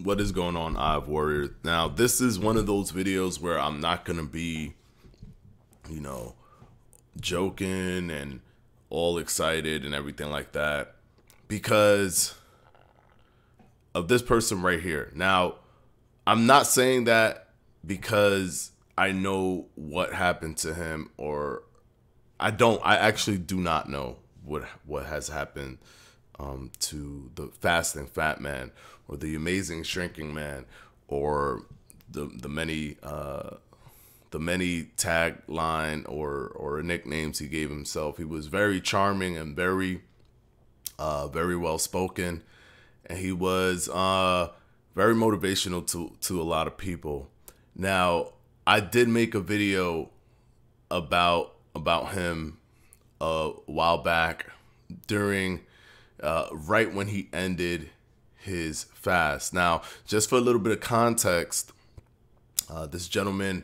What is going on, Ive Warrior? Now, this is one of those videos where I'm not going to be, joking and all excited and everything like that because of this person right here. Now, I'm not saying that because I know what happened to him, or I actually do not know what has happened to the Fasting Fatman or the Amazing Shrinking Man, or the many tagline or nicknames he gave himself. He was very charming and very well spoken, and he was very motivational to a lot of people. Now, I did make a video about him a while back during right when he ended his fast. Now, just for a little bit of context, this gentleman,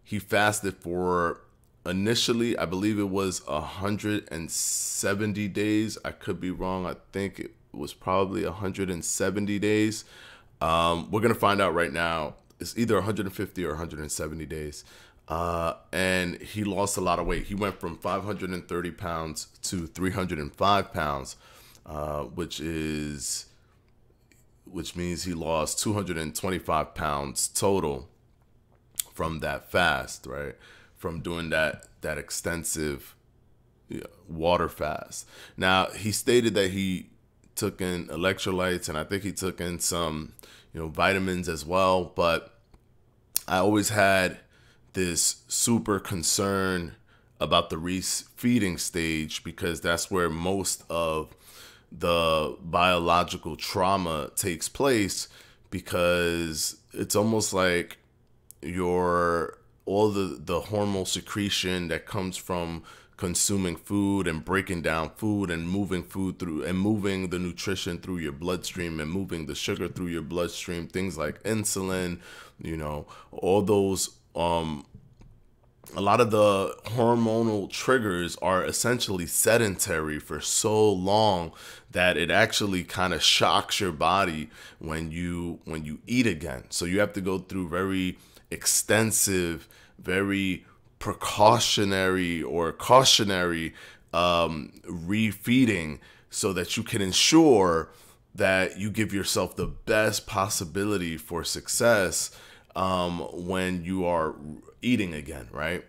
he fasted for initially, I believe it was 170 days. I could be wrong. I think it was probably 170 days. We're gonna find out right now. It's either 150 or 170 days. And he lost a lot of weight. He went from 530 pounds to 305 pounds, which means he lost 225 pounds total from that fast, right? From doing that extensive water fast. Now, he stated that he took in electrolytes, and I think he took in some, vitamins as well. But I always had this super concern about the refeeding stage, because that's where most of the biological trauma takes place, because it's almost like all the hormonal secretion that comes from consuming food and breaking down food and moving food through and moving the nutrition through your bloodstream and moving the sugar through your bloodstream, things like insulin, all those a lot of the hormonal triggers are essentially sedentary for so long that it actually kind of shocks your body when you eat again. So you have to go through very extensive, very precautionary or cautionary refeeding, so that you can ensure that you give yourself the best possibility for success when you are eating again, right?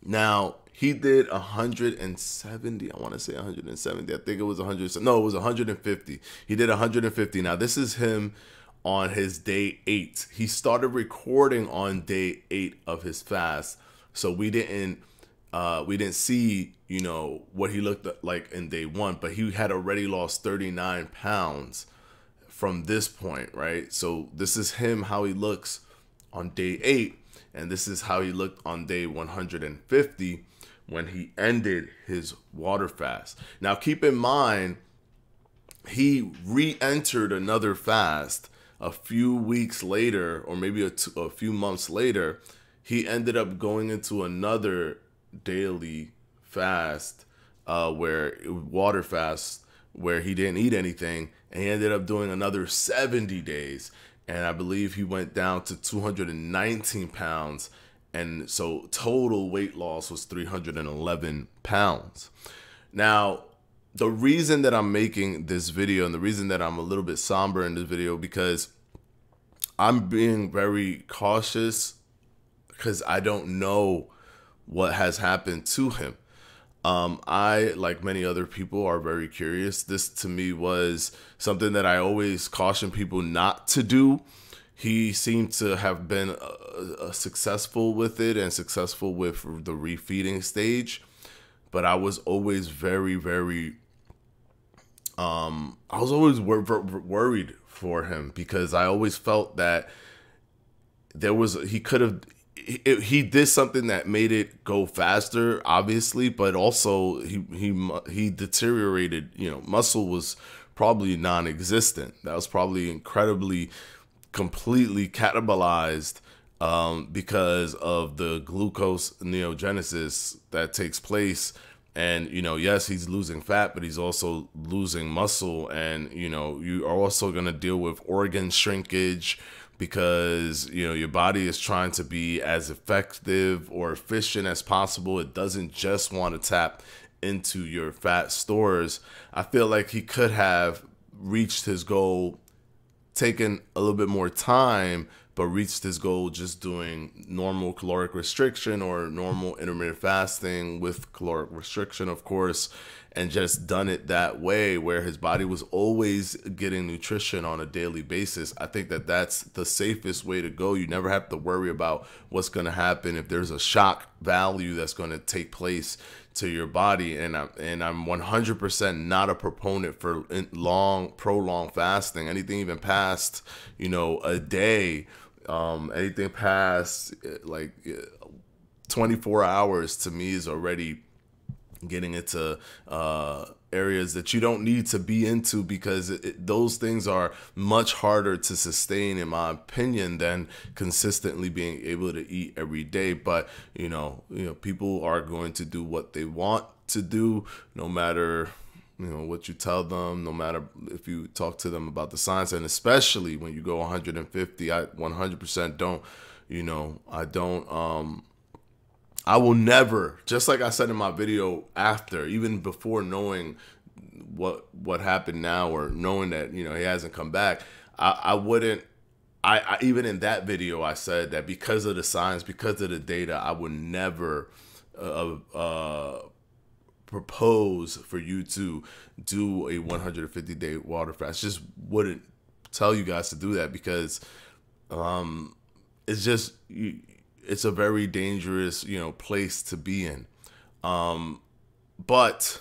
Now, he did 170. I want to say 170. I think it was 100. No, it was 150. He did 150. Now, this is him on his day 8. He started recording on day 8 of his fast, so we didn't see what he looked like in day 1, but he had already lost 39 pounds from this point, right? So this is him, how he looks on day 8, and this is how he looked on day 150 when he ended his water fast. Now, keep in mind, he re-entered another fast a few weeks later, or maybe a few months later. He ended up going into another daily fast, water fast, where he didn't eat anything, and he ended up doing another 70 days. And I believe he went down to 219 pounds. And so total weight loss was 311 pounds. Now, the reason that I'm making this video, and the reason that I'm a little bit somber in this video, because I'm being very cautious, because I don't know what has happened to him. I, like many other people, are very curious. This to me was something that I always caution people not to do. He seemed to have been successful with it and successful with the refeeding stage, but I was always very worried for him, because I always felt that he did something that made it go faster, obviously, but also he deteriorated. Muscle was probably non-existent. That was probably completely catabolized because of the glucose neogenesis that takes place And, yes, he's losing fat, but he's also losing muscle. And, you are also going to deal with organ shrinkage because, your body is trying to be as effective or efficient as possible. It doesn't just want to tap into your fat stores. I feel like he could have reached his goal, taken a little bit more time, but reached his goal just doing normal caloric restriction or normal intermittent fasting with caloric restriction, of course, and just done it that way where his body was always getting nutrition on a daily basis. I think that that's the safest way to go. You never have to worry about what's going to happen if there's a shock value that's going to take place to your body. And I'm 100% not a proponent for prolonged fasting. Anything even past, a day, anything past like 24 hours to me is already getting into areas that you don't need to be into, because those things are much harder to sustain, in my opinion, than consistently being able to eat every day. But people are going to do what they want to do, no matter what you tell them, no matter if you talk to them about the science. And especially when you go 150, I 100% don't, I will never, just like I said in my video after, even before knowing what happened now, or knowing that, he hasn't come back, I wouldn't, I even in that video, I said that because of the science, because of the data, I would never propose for you to do a 150-day water fast. Just wouldn't tell you guys to do that, because it's just, it's a very dangerous, place to be in. But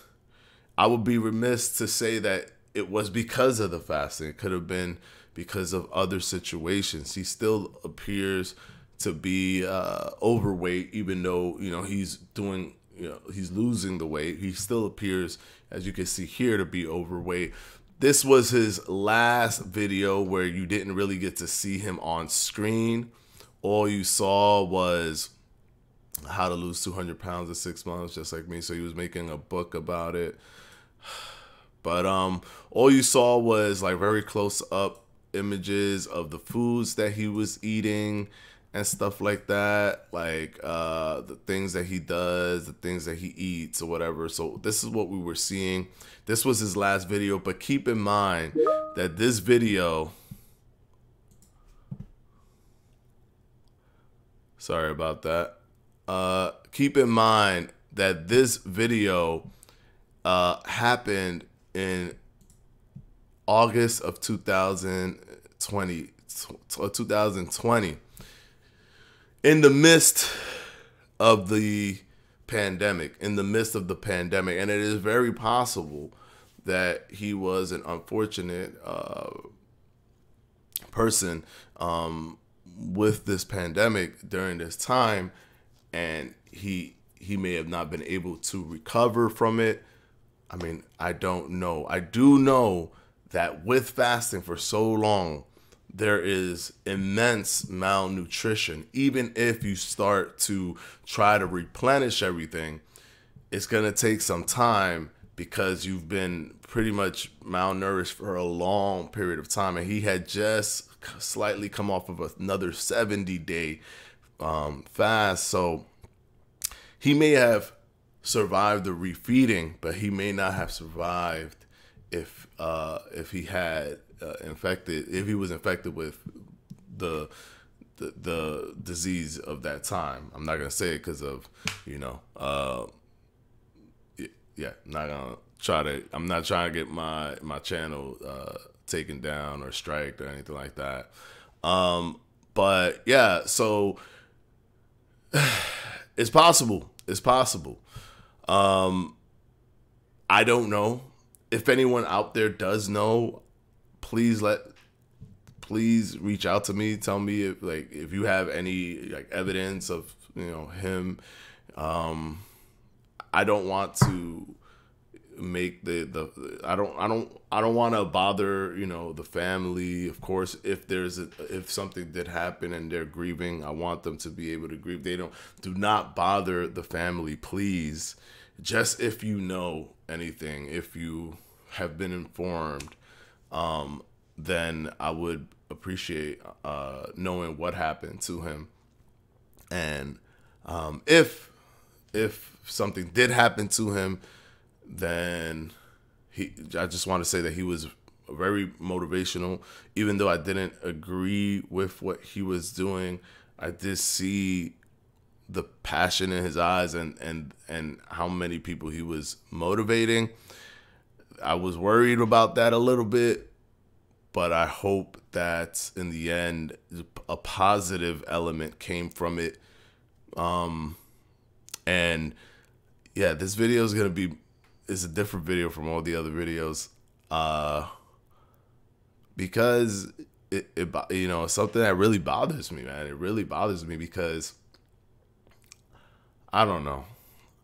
I would be remiss to say that it was because of the fasting. It could have been because of other situations. He still appears to be overweight, even though, he's doing, he's losing the weight. He still appears, as you can see here, to be overweight. This was his last video where you didn't really get to see him on screen. All you saw was how to lose 200 pounds in 6 months, just like me. So he was making a book about it. But all you saw was like very close up images of the foods that he was eating and stuff like that, like the things that he does, the things that he eats or whatever. So this is what we were seeing. This was his last video, but keep in mind that this video, sorry about that. Keep in mind that this video happened in August of 2020, in the midst of the pandemic, and it is very possible that he was an unfortunate person with this pandemic during this time, and he may have not been able to recover from it. I mean, I don't know. I do know that with fasting for so long, there is immense malnutrition. Even if you start to try to replenish everything, it's going to take some time, because you've been pretty much malnourished for a long period of time. And he had just slightly come off of another 70-day fast. So he may have survived the refeeding, but he may not have survived if he had if he was infected with the disease of that time. I'm not gonna say it because of I'm not trying to get my channel taken down or striked or anything like that. But yeah, so it's possible. It's possible. I don't know. If anyone out there does know, please reach out to me. Tell me if you have any evidence of him. I don't want to make I don't want to bother the family. Of course, if something did happen and they're grieving, I want them to be able to grieve. Do not bother the family, please. just if you know anything, if you have been informed, then I would appreciate knowing what happened to him. And if something did happen to him, then I just want to say that he was very motivational. Even though I didn't agree with what he was doing, I did see the passion in his eyes and how many people he was motivating. I was worried about that a little bit, but I hope that in the end a positive element came from it. And yeah, this video is gonna be a different video from all the other videos, because it you know, it's something that really bothers me, man. It really bothers me because I don't know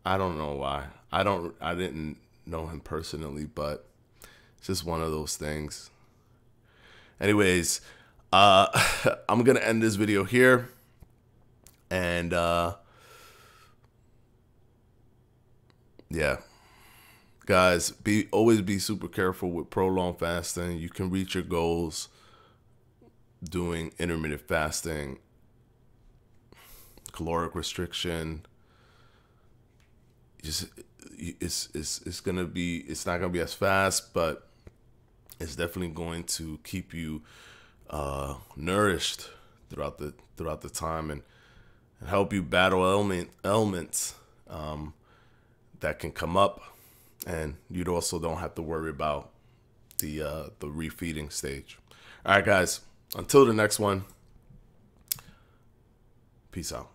why. I didn't know him personally, but it's just one of those things. Anyways, I'm gonna end this video here, and yeah, guys, always be super careful with prolonged fasting. You can reach your goals doing intermittent fasting, caloric restriction. Just it's not gonna be as fast, but it's definitely going to keep you nourished throughout the time, and help you battle ailments that can come up, and you also don't have to worry about the refeeding stage. All right, guys, until the next one, peace out.